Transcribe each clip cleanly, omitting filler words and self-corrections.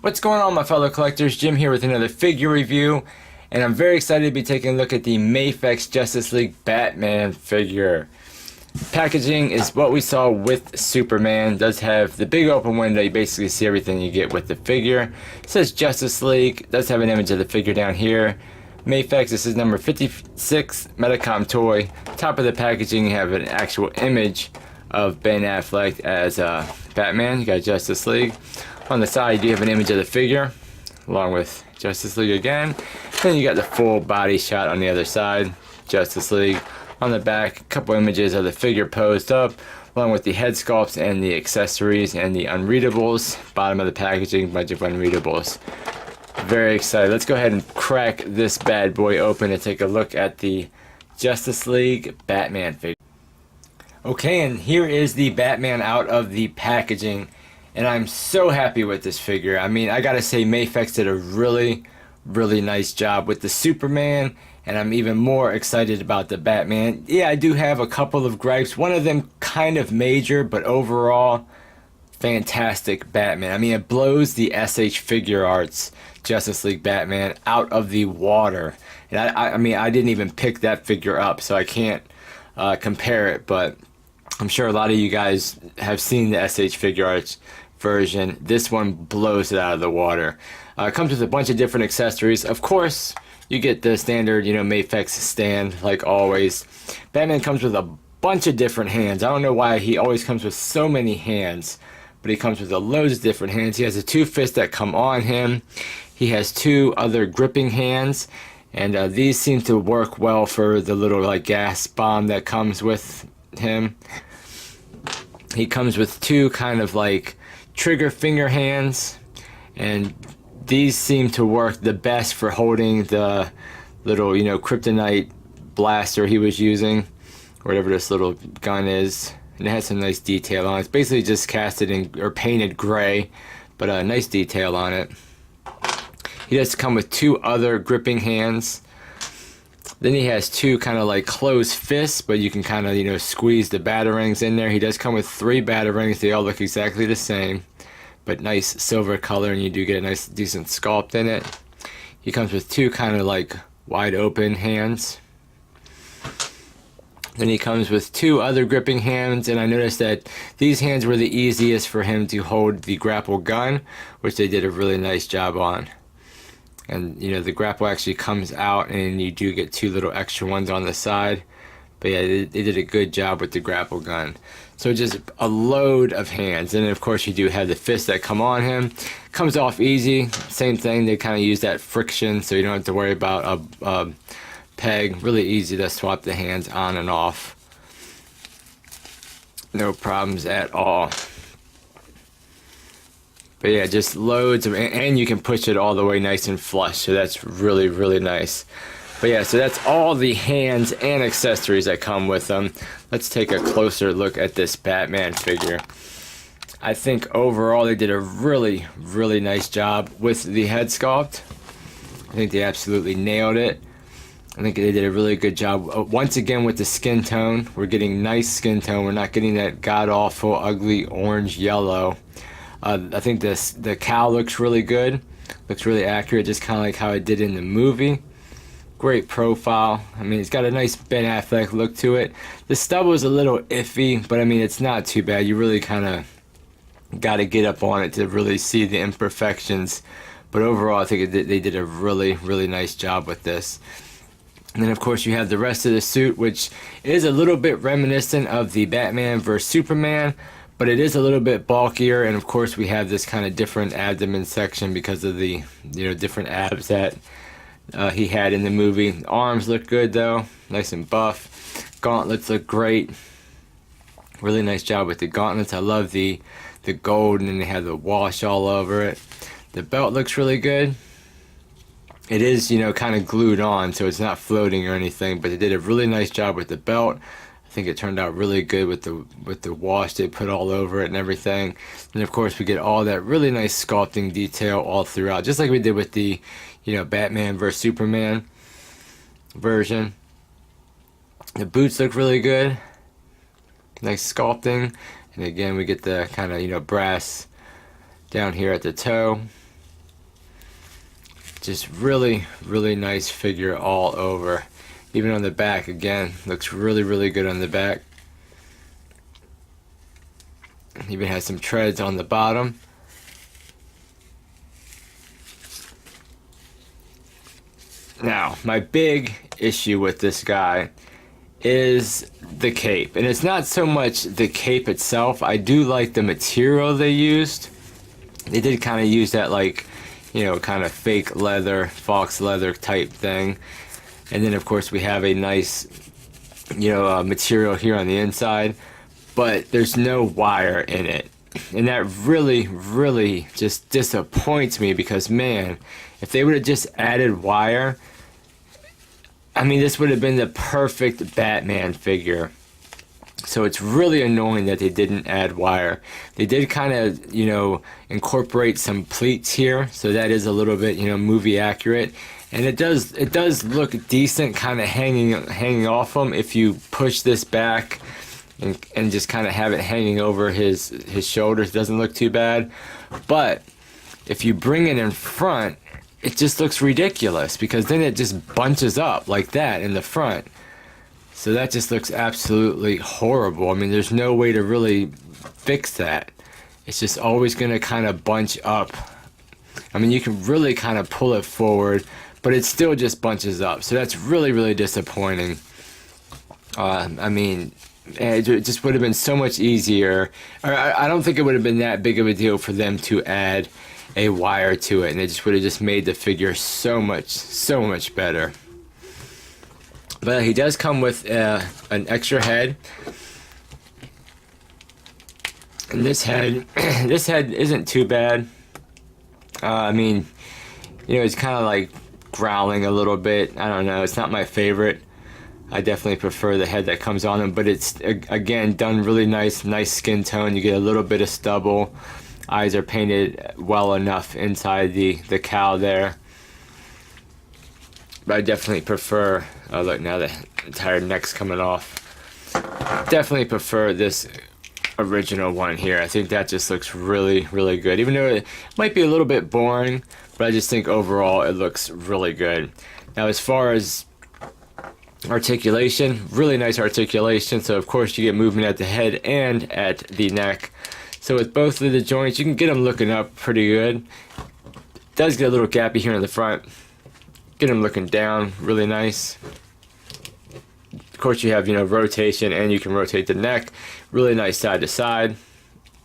What's going on, my fellow collectors? Jim here with another figure review, and I'm very excited to be taking a look at the Mafex Justice League Batman figure. Packaging is what we saw with Superman. It does have the big open window. You basically see everything you get with the figure. It says Justice League. It does have an image of the figure down here. Mafex, this is number 56 Metacom toy. Top of the packaging, you have an actual image of Ben Affleck as Batman. You got Justice League. On the side, you do have an image of the figure, along with Justice League again. Then you got the full body shot on the other side, Justice League. On the back, a couple images of the figure posed up, along with the head sculpts and the accessories and the unreadables. Bottom of the packaging, bunch of unreadables. Very excited. Let's go ahead and crack this bad boy open and take a look at the Justice League Batman figure. Okay, and here is the Batman out of the packaging. And I'm so happy with this figure. I mean, I gotta say, Mafex did a really nice job with the Superman, and I'm even more excited about the Batman. Yeah, I do have a couple of gripes. One of them kind of major, but overall, fantastic Batman. I mean, it blows the SHFiguarts Justice League Batman out of the water. And I mean, I didn't even pick that figure up, so I can't compare it, but I'm sure a lot of you guys have seen the SHFiguarts version. This one blows it out of the water. It comes with a bunch of different accessories. Of course, you get the standard, Mafex stand, like always. Batman comes with a bunch of different hands. I don't know why he always comes with so many hands, but he comes with a loads of different hands. He has the two fists that come on him. He has two other gripping hands, and these seem to work well for the little gas bomb that comes with him. He comes with two kind of trigger finger hands, and these seem to work the best for holding the little kryptonite blaster he was using, whatever this little gun is. And it has some nice detail on it. It's basically just casted in or painted gray, but a nice detail on it. He does come with two other gripping hands. Then he has two kind of closed fists, but you can kind of, squeeze the batarangs in there. He does come with three batarangs. They all look exactly the same, but nice silver color, and you do get a nice, decent sculpt in it. He comes with two kind of wide open hands. Then he comes with two other gripping hands, and I noticed that these hands were the easiest for him to hold the grapple gun, which they did a really nice job on. And the grapple actually comes out, and you do get two little extra ones on the side. But yeah, they did a good job with the grapple gun. So just a load of hands. And then of course you do have the fists that come on him. Comes off easy. Same thing, they kind of use that friction, so you don't have to worry about a peg. Really easy to swap the hands on and off. No problems at all. But yeah, just loads of, and you can push it all the way nice and flush, so that's really nice. But yeah, so that's all the hands and accessories that come with them. Let's take a closer look at this Batman figure. I think overall they did a really nice job with the head sculpt. I think they absolutely nailed it. I think they did a really good job. Once again with the skin tone, we're getting nice skin tone. We're not getting that god-awful, ugly orange yellow. I think the cowl looks really good. Looks really accurate, just kind of like how it did in the movie. Great profile. I mean, it's got a nice Ben Affleck look to it. The stubble is a little iffy, but I mean, it's not too bad. You really kind of got to get up on it to really see the imperfections. But overall, I think they did a really nice job with this. And then, of course, you have the rest of the suit, which is a little bit reminiscent of the Batman vs. Superman, but it is a little bit bulkier. And of course, we have this kind of different abdomen section because of the different abs that he had in the movie. Arms look good though, nice and buff. Gauntlets look great. Really nice job with the gauntlets. I love the gold, and then they have the wash all over it. The belt looks really good. It is kind of glued on, so it's not floating or anything, but they did a really nice job with the belt. I think it turned out really good with the wash they put all over it and everything. And of course we get all that really nice sculpting detail all throughout, just like we did with the Batman vs. Superman version. The boots look really good. Nice sculpting. And again, we get the kind of brass down here at the toe. Just really, really nice figure all over. Even on the back, again, looks really, really good on the back. Even has some treads on the bottom. Now, my big issue with this guy is the cape. And it's not so much the cape itself. I do like the material they used. They did kind of use that, like, you know, kind of fake leather, fox leather type thing. And then, of course, we have a nice, you know, material here on the inside. But there's no wire in it. And that really, really just disappoints me because, man, if they would have just added wire, I mean, this would have been the perfect Batman figure. So it's really annoying that they didn't add wire. They did kind of, you know, incorporate some pleats here, so that is a little bit, you know, movie accurate. And it does look decent, kind of hanging off him if you push this back and just kind of have it hanging over his shoulders. It doesn't look too bad. But if you bring it in front, it just looks ridiculous because then it just bunches up like that in the front. So that just looks absolutely horrible. I mean, there's no way to really fix that. It's just always going to kind of bunch up. I mean, you can really kind of pull it forward, but it still just bunches up. So that's really, really disappointing. I mean, it just would have been so much easier. I don't think it would have been that big of a deal for them to add a wire to it, and it just would have just made the figure so much better. But he does come with an extra head, and this head isn't too bad. I mean, you know, he's kind of like growling a little bit. I don't know, it's not my favorite. I definitely prefer the head that comes on him, but it's again done really nice skin tone. You get a little bit of stubble. Eyes are painted well enough inside the cowl there. But I definitely prefer, oh look, now the entire neck's coming off. Definitely prefer this original one here. I think that just looks really, really good. Even though it might be a little bit boring, but I just think overall it looks really good. Now as far as articulation, really nice articulation. So of course you get movement at the head and at the neck. So with both of the joints, you can get them looking up pretty good. It does get a little gappy here in the front. Get them looking down, really nice. Of course you have, you know, rotation, and you can rotate the neck. Really nice side to side.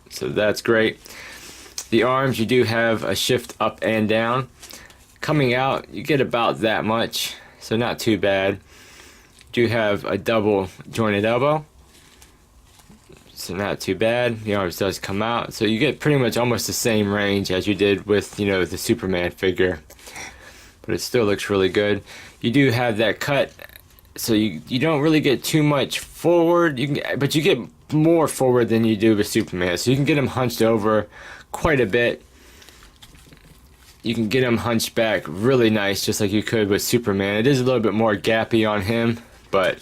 So that's great. The arms, you do have a shift up and down. Coming out, you get about that much, so not too bad. You do have a double jointed elbow. So not too bad. The arms does come out, so you get pretty much almost the same range as you did with, you know, the Superman figure, but it still looks really good. You do have that cut, so you don't really get too much forward. But you get more forward than you do with Superman, so you can get him hunched over quite a bit. You can get him hunched back really nice, just like you could with Superman. It is a little bit more gappy on him, but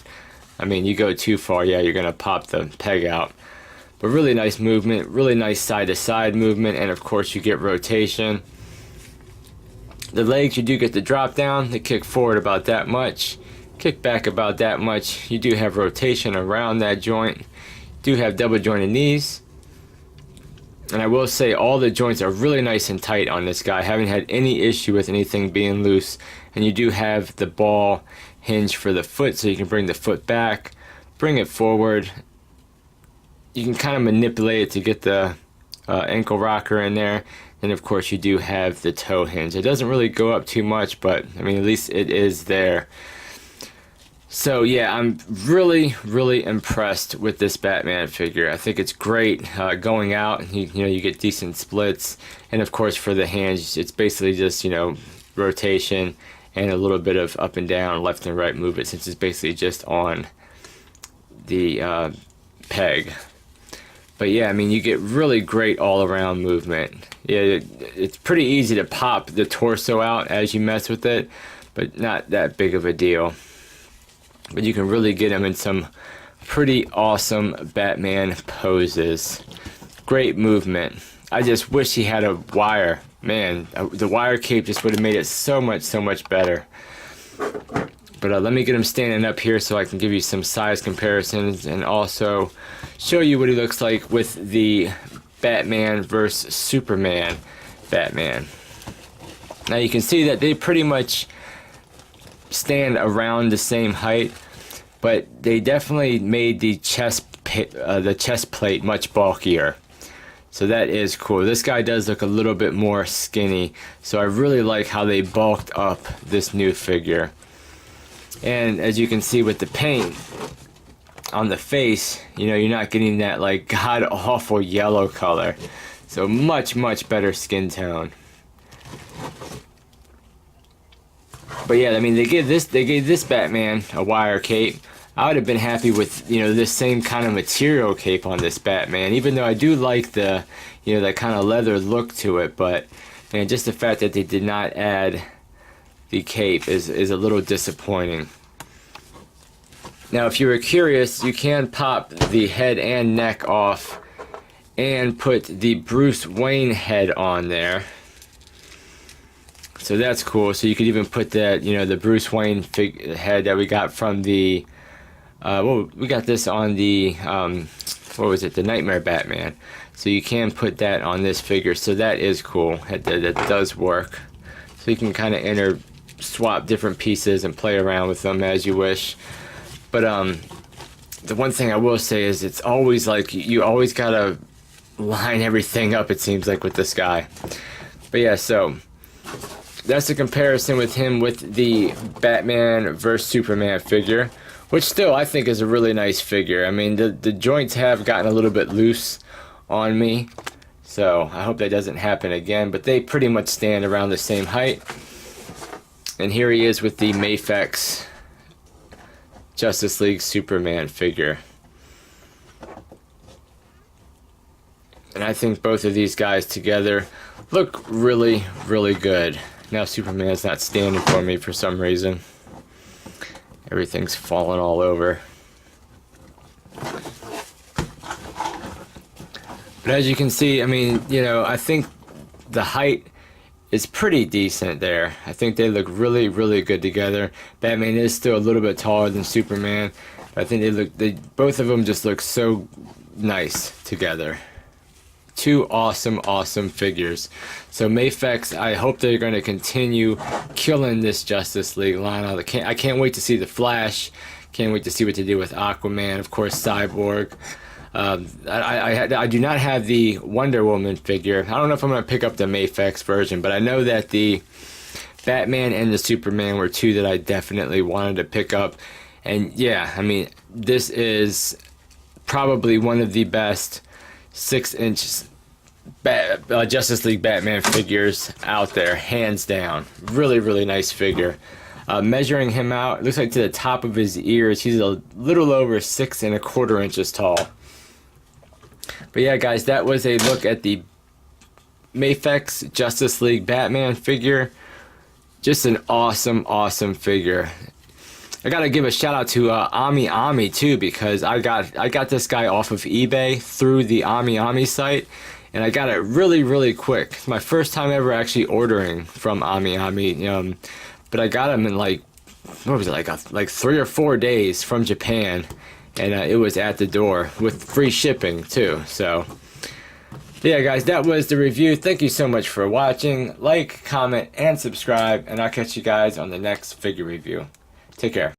I mean, you go too far, yeah, you're gonna pop the peg out. But really nice movement, really nice side-to-side movement, and of course you get rotation. The legs, you do get the drop down. They kick forward about that much, kick back about that much. You do have rotation around that joint. You do have double jointed knees. And I will say all the joints are really nice and tight on this guy. I haven't had any issue with anything being loose. And you do have the ball hinge for the foot, so you can bring the foot back, bring it forward. You can kind of manipulate it to get the ankle rocker in there. And of course you do have the toe hinge. It doesn't really go up too much, but I mean, at least it is there. So yeah, I'm really, really impressed with this Batman figure. I think it's great going out. You know, you get decent splits, and of course for the hands, it's basically just, you know, rotation and a little bit of up and down, left and right movement, since it's basically just on the peg. But yeah, I mean, you get really great all-around movement. Yeah, it's pretty easy to pop the torso out as you mess with it, but not that big of a deal. But you can really get him in some pretty awesome Batman poses. Great movement. I just wish he had a wire man, the wire cape just would have made it so much better. But let me get him standing up here so I can give you some size comparisons and also show you what he looks like with the Batman vs. Superman Batman. Now you can see that they pretty much stand around the same height, but they definitely made the chest plate much bulkier. So that is cool. This guy does look a little bit more skinny, so I really like how they bulked up this new figure. And as you can see with the paint on the face, you know, you're not getting that like god awful yellow color. So much better skin tone. But yeah, I mean, they gave this Batman a wire cape. I would have been happy with, you know, this same kind of material cape on this Batman, even though I do like the, you know, that kind of leather look to it. But man, just the fact that they did not add the cape is a little disappointing. Now, if you were curious, you can pop the head and neck off and put the Bruce Wayne head on there. So that's cool. So you could even put that, you know, the Bruce Wayne head that we got from the, well, we got this on the, what was it, the Nightmare Batman. So you can put that on this figure. So that is cool. That does work. So you can kind of swap different pieces and play around with them as you wish. But the one thing I will say is it's always like you always gotta line everything up, it seems like, with this guy. But yeah, so that's a comparison with him with the Batman vs. Superman figure, which still I think is a really nice figure. I mean, the joints have gotten a little bit loose on me, so I hope that doesn't happen again, but they pretty much stand around the same height. And here he is with the Mafex Justice League Superman figure. And I think both of these guys together look really good. Now Superman's not standing for me for some reason. Everything's falling all over. But as you can see, I mean, you know, I think the height is pretty decent there. I think they look really good together. Batman is still a little bit taller than Superman, but I think both of them just look so nice together. Two awesome figures. So Mafex, I hope they're going to continue killing this Justice League line. I can't wait to see the Flash. Can't wait to see what they do with Aquaman, of course, Cyborg. I do not have the Wonder Woman figure. I don't know if I'm going to pick up the Mafex version, but I know that the Batman and the Superman were two that I definitely wanted to pick up. And yeah, I mean, this is probably one of the best 6-inch Justice League Batman figures out there, hands down. Really nice figure. Measuring him out, it looks like to the top of his ears, he's a little over 6 1/4 inches tall. But yeah, guys, that was a look at the Mafex Justice League Batman figure. Just an awesome figure. I gotta give a shout out to Ami too, because I got this guy off of eBay through the Ami site, and I got it really quick. It's my first time ever actually ordering from Ami. But I got him in like, what was it, like 3 or 4 days from Japan, and it was at the door with free shipping too. So yeah, guys, that was the review. Thank you so much for watching. Like, comment, and subscribe, and I'll catch you guys on the next figure review. Take care.